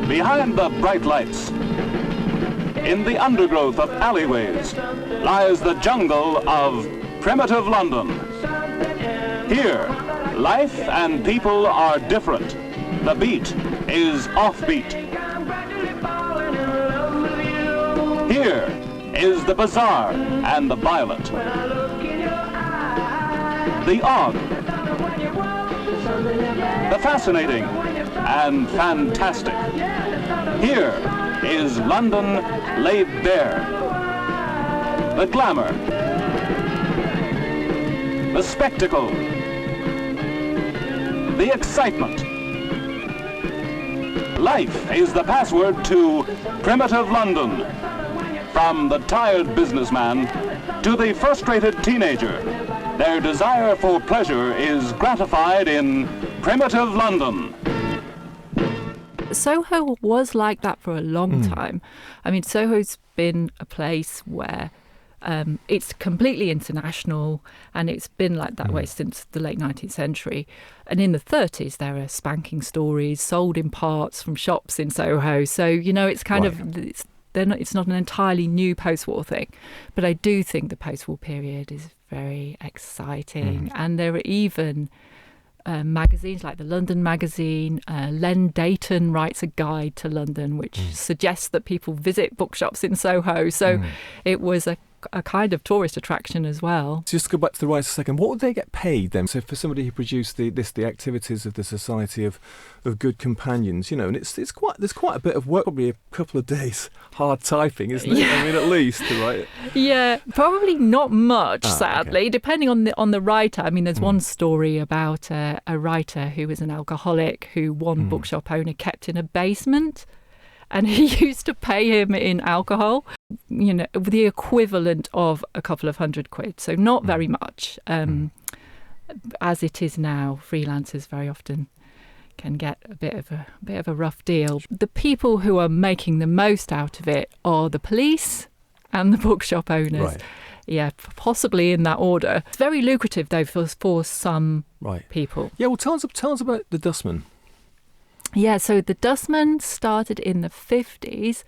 Behind the bright lights, in the undergrowth of alleyways, lies the jungle of primitive London. Here, life and people are different. The beat is offbeat. Here is the bizarre and the violent, the odd, the fascinating and fantastic. Here is London laid bare. The glamour, the spectacle, the excitement. Life is the password to primitive London. From the tired businessman to the frustrated teenager, their desire for pleasure is gratified in primitive London. Soho was like that for a long time. I mean, Soho's been a place where it's completely international, and it's been like that way since the late 19th century. And in the 30s, there are spanking stories sold in parts from shops in Soho. So, it's kind of... It's not an entirely new post-war thing, but I do think the post-war period is very exciting. And there are even magazines like the London Magazine. Len Dayton writes a guide to London, which suggests that people visit bookshops in Soho. So it was a kind of tourist attraction as well. Just to go back to the writers a second, what would they get paid then? So for somebody who produced the activities of the Society of Good Companions, and there's quite a bit of work, probably a couple of days hard typing, isn't it? I mean, at least, right? Yeah, probably not much, sadly, depending on the writer. I mean, there's one story about a writer who was an alcoholic who one bookshop owner kept in a basement. And he used to pay him in alcohol, the equivalent of a couple of £100. So not very much. As it is now, freelancers very often can get a bit of a rough deal. The people who are making the most out of it are the police and the bookshop owners. Right. Yeah, possibly in that order. It's very lucrative though for some people. Yeah, well, tell us about the Dustman. Yeah, so the Dustman started in the 50s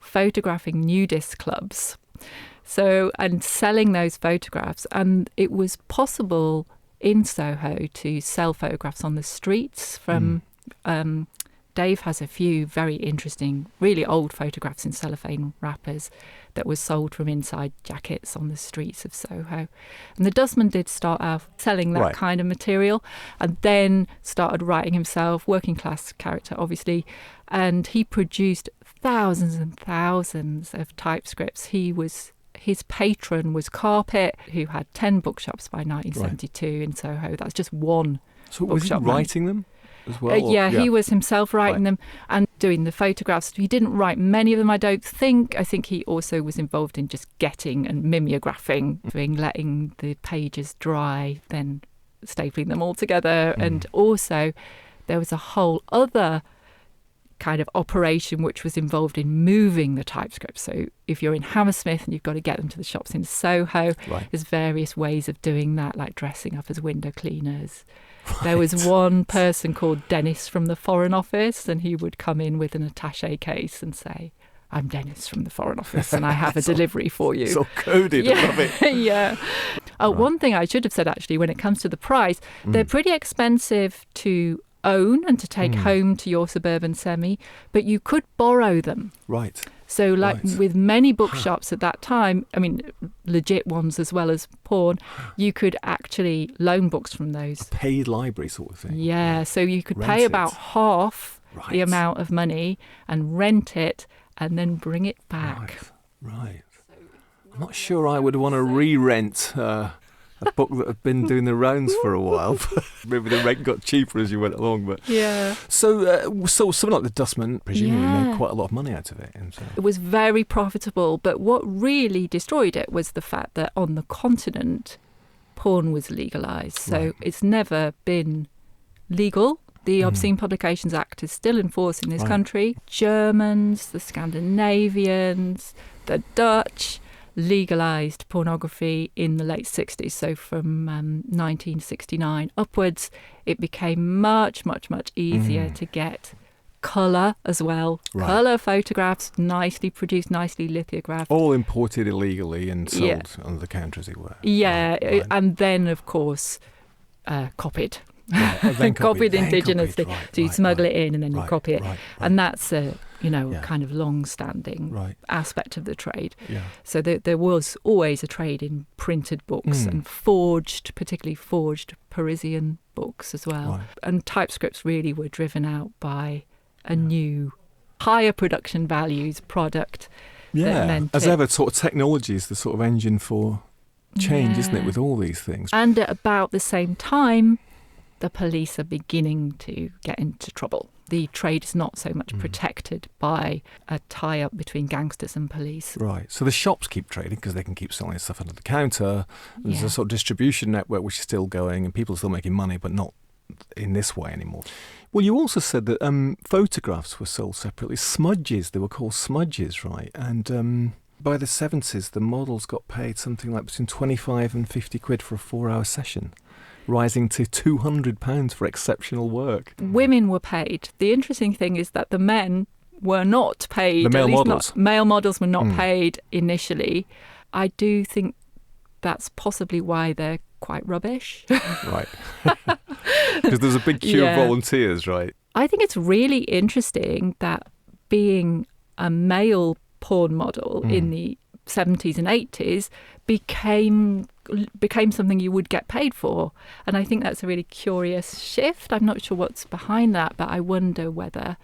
photographing nudist clubs. And selling those photographs. And it was possible in Soho to sell photographs on the streets from... Dave has a few very interesting, really old photographs in cellophane wrappers that was sold from inside jackets on the streets of Soho. And the Dustman did start out selling that kind of material, and then started writing himself, working class character, obviously. And he produced thousands and thousands of typescripts. His patron was Carpet, who had 10 bookshops by 1972 in Soho. That's just one So was he writing them as well? He was himself writing them and doing the photographs. He didn't write many of them, I don't think. I think he also was involved in just getting and mimeographing, letting the pages dry, then stapling them all together. And also there was a whole other kind of operation which was involved in moving the typescripts. So if you're in Hammersmith and you've got to get them to the shops in Soho, there's various ways of doing that, like dressing up as window cleaners. There was one person called Dennis from the Foreign Office, and he would come in with an attaché case and say, "I'm Dennis from the Foreign Office and I have a delivery for you." It's all coded, I love it. Yeah. One thing I should have said, actually, when it comes to the price, they're pretty expensive to own and to take home to your suburban semi, but you could borrow them. Right. So Right. with many bookshops at that time, I mean, legit ones as well as porn, you could actually loan books from those. Paid library sort of thing. Yeah, so you could Rent pay it. about half the Right. amount of money and rent it and then bring it back. Right. I'm not sure I would want to re-rent a book that had been doing the rounds for a while. Maybe the rent got cheaper as you went along. But Yeah. so something like the Dustman presumably Yeah. made quite a lot of money out of it. And so, It was very profitable, but what really destroyed it was the fact that on the continent, porn was legalised. So Right. it's never been legal. The Obscene Publications Act is still in force in this Right. country. Germans, the Scandinavians, the Dutch legalised pornography in the late 60s. So from 1969 upwards, it became much, much, much easier to get colour as well. Right. Colour photographs, nicely produced, nicely lithographed. all imported illegally and sold Yeah. under the counter, as it were. Yeah, Right. and then, of course, copied. Right. Oh, then copied then indigenously. Right, So you right, smuggle right. it in and then you Right, copy it. right, right. And that's a, Yeah. kind of long-standing Right. aspect of the trade. Yeah. So there was always a trade in printed books and forged, particularly forged Parisian books as well. Right. And typescripts really were driven out by a new, higher production values product. that Yeah. meant As it- ever, sort of technology is the sort of engine for change, isn't it, Yeah. with all these things? And at about the same time, the police are beginning to get into trouble. The trade is not so much protected by a tie-up between gangsters and police. Right. So the shops keep trading because they can keep selling stuff under the counter. There's Yeah. a sort of distribution network which is still going and people are still making money, but not in this way anymore. Well, you also said that photographs were sold separately. Smudges, they were called smudges, right? And by the 70s, the models got paid something like between 25 and 50 quid for a 4-hour session, rising to £200 for exceptional work. Women were paid. The interesting thing is that the men were not paid. The male at least models. male models were not paid initially. I do think that's possibly why they're quite rubbish. Right. Because there's a big queue Yeah. of volunteers, right? I think it's really interesting that being a male porn model in the 70s and 80s became something you would get paid for. And I think that's a really curious shift. I'm not sure what's behind that, but I wonder whether,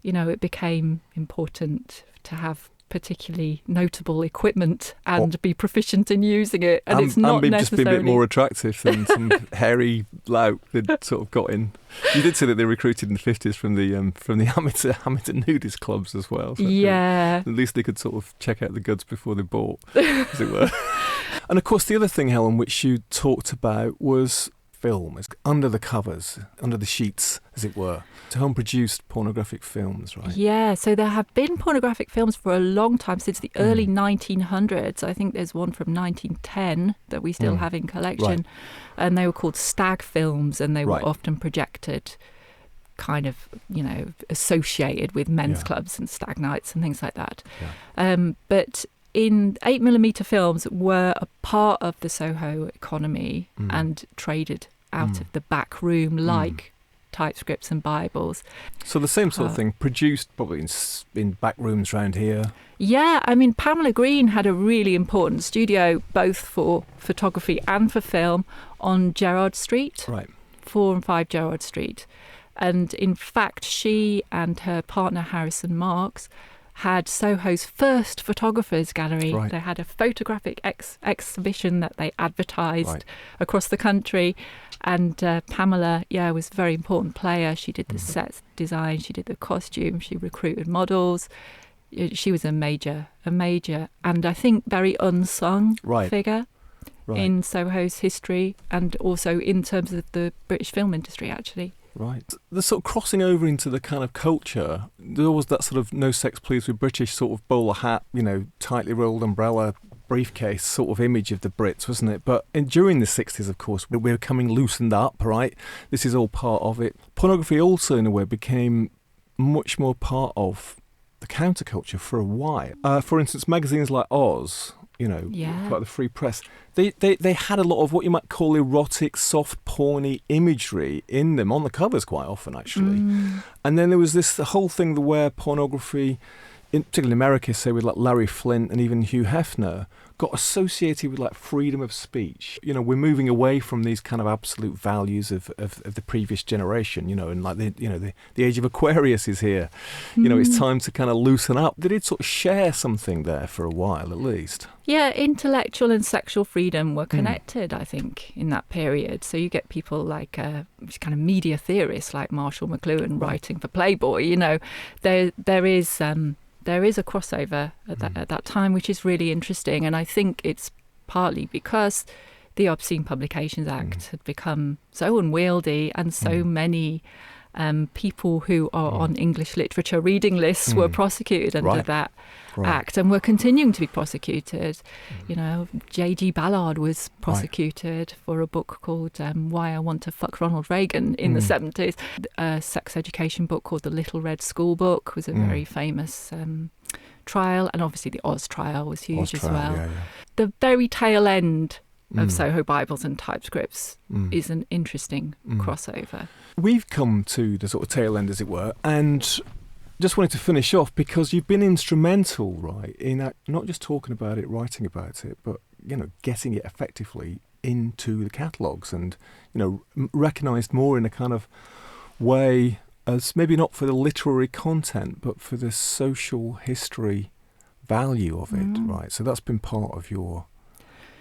it became important to have particularly notable equipment and be proficient in using it. And it's not just necessarily... be a bit more attractive than some hairy lout that sort of got in. You did say that they recruited in the 50s from the amateur nudist clubs as well. So Yeah. at least they could sort of check out the goods before they bought, as it were. And of course, the other thing, Helen, which you talked about was film, is under the covers, under the sheets, as it were, to home-produced pornographic films, right? Yeah, so there have been pornographic films for a long time, since the early 1900s. I think there's one from 1910 that we still have in collection. Right. And they were called stag films, and they Right. were often projected kind of, associated with men's Yeah. clubs and stag nights and things like that. Yeah. But in 8mm films were a part of the Soho economy and traded out of the back room like typescripts and Bibles. So the same sort of thing, produced probably in back rooms around here. Yeah, I mean, Pamela Green had a really important studio, both for photography and for film, on Gerrard Street, Right. 4 and 5 Gerrard Street. And in fact, she and her partner, Harrison Marks, had Soho's first photographers gallery. Right. They had a photographic exhibition that they advertised Right. across the country. And Pamela, was a very important player. She did the set design, she did the costume, she recruited models. She was a major, and I think very unsung Right. figure Right. in Soho's history, and also in terms of the British film industry, actually. Right. The sort of crossing over into the kind of culture, there was that sort of no sex please with British sort of bowler hat, tightly rolled umbrella, briefcase sort of image of the Brits, wasn't it? But during the 60s, of course, we were coming loosened up, right? This is all part of it. Pornography also, in a way, became much more part of the counterculture for a while. For instance, magazines like Oz Yeah. part of the free press. They had a lot of what you might call erotic, soft, porny imagery in them, on the covers quite often, actually. And then there was the whole thing where pornography, particularly in America, say with like Larry Flint and even Hugh Hefner, got associated with like freedom of speech. We're moving away from these kind of absolute values of the previous generation, and like the age of Aquarius is here. It's time to kind of loosen up. They did sort of share something there for a while, at least. Yeah, intellectual and sexual freedom were connected, I think, in that period. So you get people like kind of media theorists like Marshall McLuhan writing for Playboy. There is a crossover at that time, which is really interesting. And I think it's partly because the Obscene Publications Act had become so unwieldy, and so many people who are on English literature reading lists were prosecuted under that act, and were continuing to be prosecuted. J.G. Ballard was prosecuted for a book called Why I Want to Fuck Ronald Reagan in the 70s. A sex education book called The Little Red School Book was a very famous trial, and obviously the Oz trial was huge as well. Yeah. The very tail end of Soho Bibles and Typescripts is an interesting crossover. We've come to the sort of tail end, as it were, and just wanted to finish off because you've been instrumental, right, in not just talking about it, writing about it, but getting it effectively into the catalogues, and recognised more in a kind of way as maybe not for the literary content, but for the social history value of it, right? So that's been part of your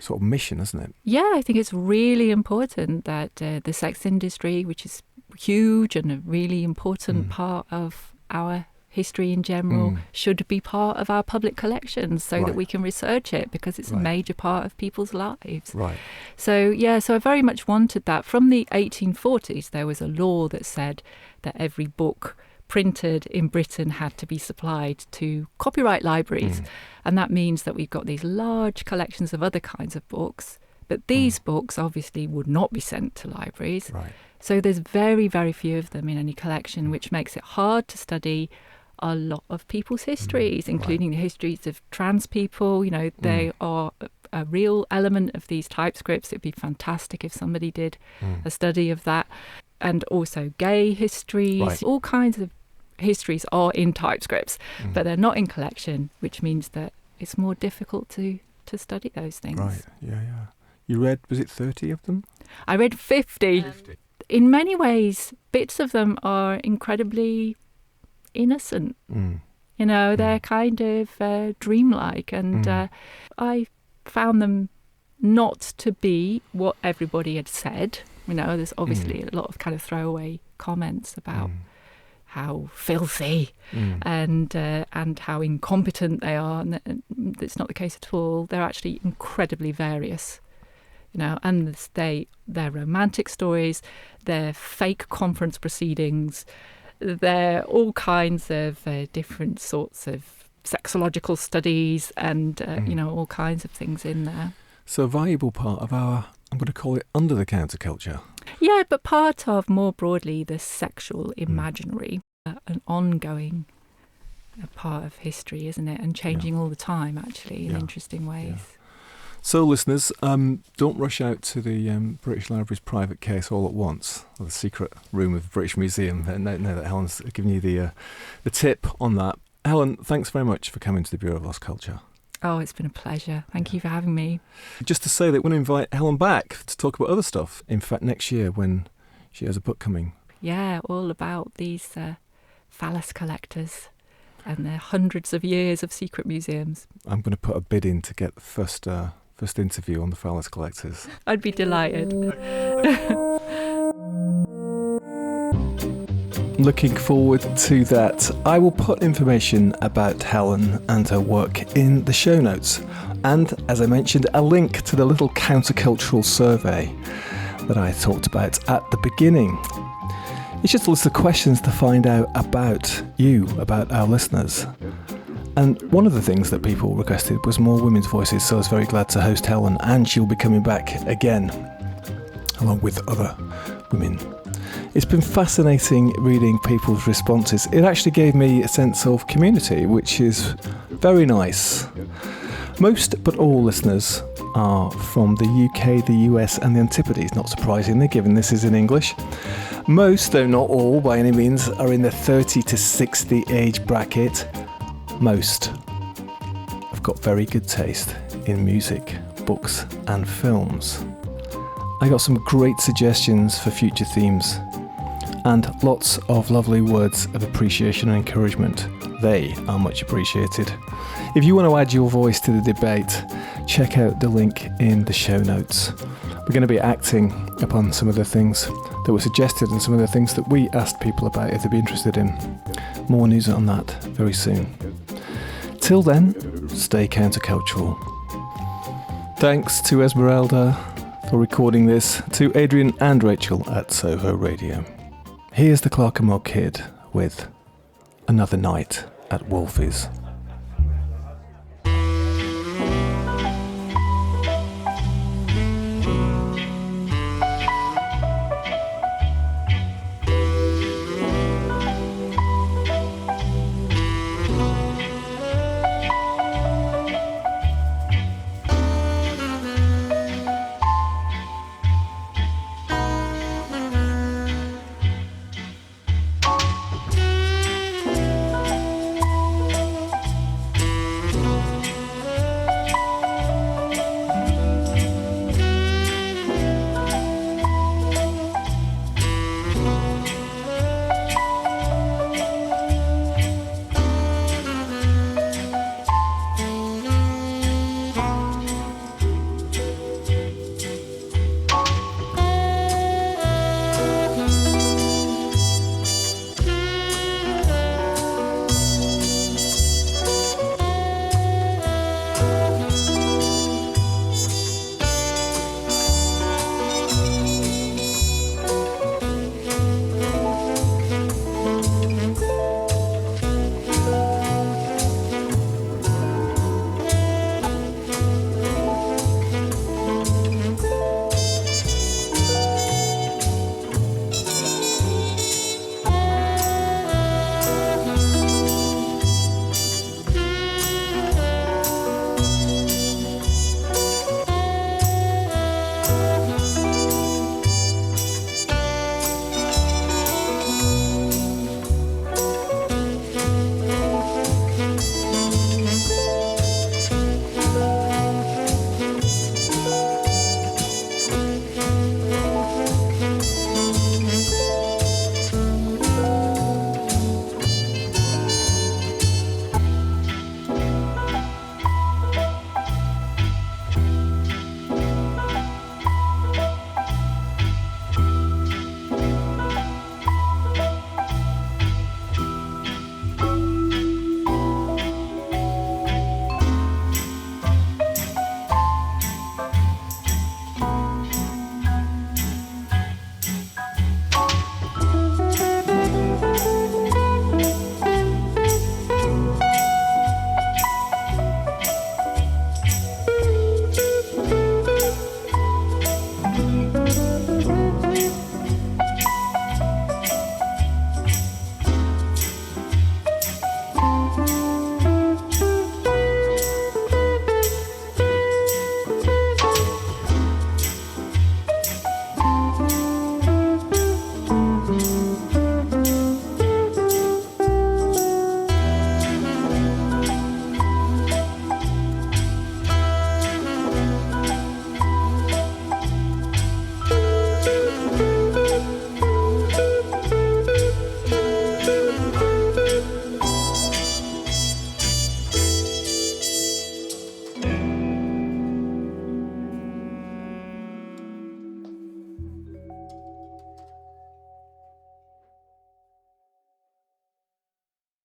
sort of mission, isn't it? Yeah, I think it's really important that the sex industry, which is huge and a really important part of our history in general, should be part of our public collections so that we can research it, because it's a major part of people's lives. Right. So I very much wanted that. From the 1840s, there was a law that said that every book printed in Britain had to be supplied to copyright libraries. And that means that we've got these large collections of other kinds of books, but these books obviously would not be sent to libraries. Right. So there's very, very few of them in any collection, which makes it hard to study a lot of people's histories, including the histories of trans people. They are a real element of these typescripts. It'd be fantastic if somebody did a study of that. And also gay histories, all kinds of histories are in typescripts, but they're not in collection, which means that it's more difficult to study those things. Right, yeah. You read, was it 30 of them? I read 50. In many ways, bits of them are incredibly innocent. They're kind of dreamlike, and I found them not to be what everybody had said. There's obviously a lot of kind of throwaway comments about how filthy and how incompetent they are, and it's not the case at all. They're actually incredibly various. And they're romantic stories, they're fake conference proceedings, they're all kinds of different sorts of sexological studies, and all kinds of things in there. So a valuable part of our, I'm going to call it, under the counter culture. Yeah, but part of, more broadly, the sexual imaginary, an ongoing part of history, isn't it? And changing all the time, actually, in interesting ways. Yeah. So, listeners, don't rush out to the British Library's private case all at once, or the secret room of the British Museum. Now that Helen's given you the tip on that. Helen, thanks very much for coming to the Bureau of Lost Culture. Oh, it's been a pleasure. Thank you for having me. Just to say that we're going to invite Helen back to talk about other stuff. In fact, next year when she has a book coming. Yeah, all about these phallus collectors and their hundreds of years of secret museums. I'm going to put a bid in to get the first interview on the phallus collectors. I'd be delighted. Looking forward to that. I will put information about Helen and her work in the show notes. And, as I mentioned, a link to the little countercultural survey that I talked about at the beginning. It's just a list of questions to find out about you, about our listeners. And one of the things that people requested was more women's voices, so I was very glad to host Helen, and she'll be coming back again, along with other women. It's been fascinating reading people's responses. It actually gave me a sense of community, which is very nice. Most but all listeners are from the UK, the US and the Antipodes, not surprisingly given this is in English. Most, though not all by any means, are in the 30 to 60 age bracket. Most have got very good taste in music, books and films. I got some great suggestions for future themes and lots of lovely words of appreciation and encouragement. They are much appreciated. If you want to add your voice to the debate, check out the link in the show notes. We're going to be acting upon some of the things that were suggested and some of the things that we asked people about if they'd be interested in. More news on that very soon. Till then, stay countercultural. Thanks to Esmeralda for recording this, to Adrian and Rachel at Soho Radio. Here's the Clerkenwell Kid with Another Night at Wolfie's.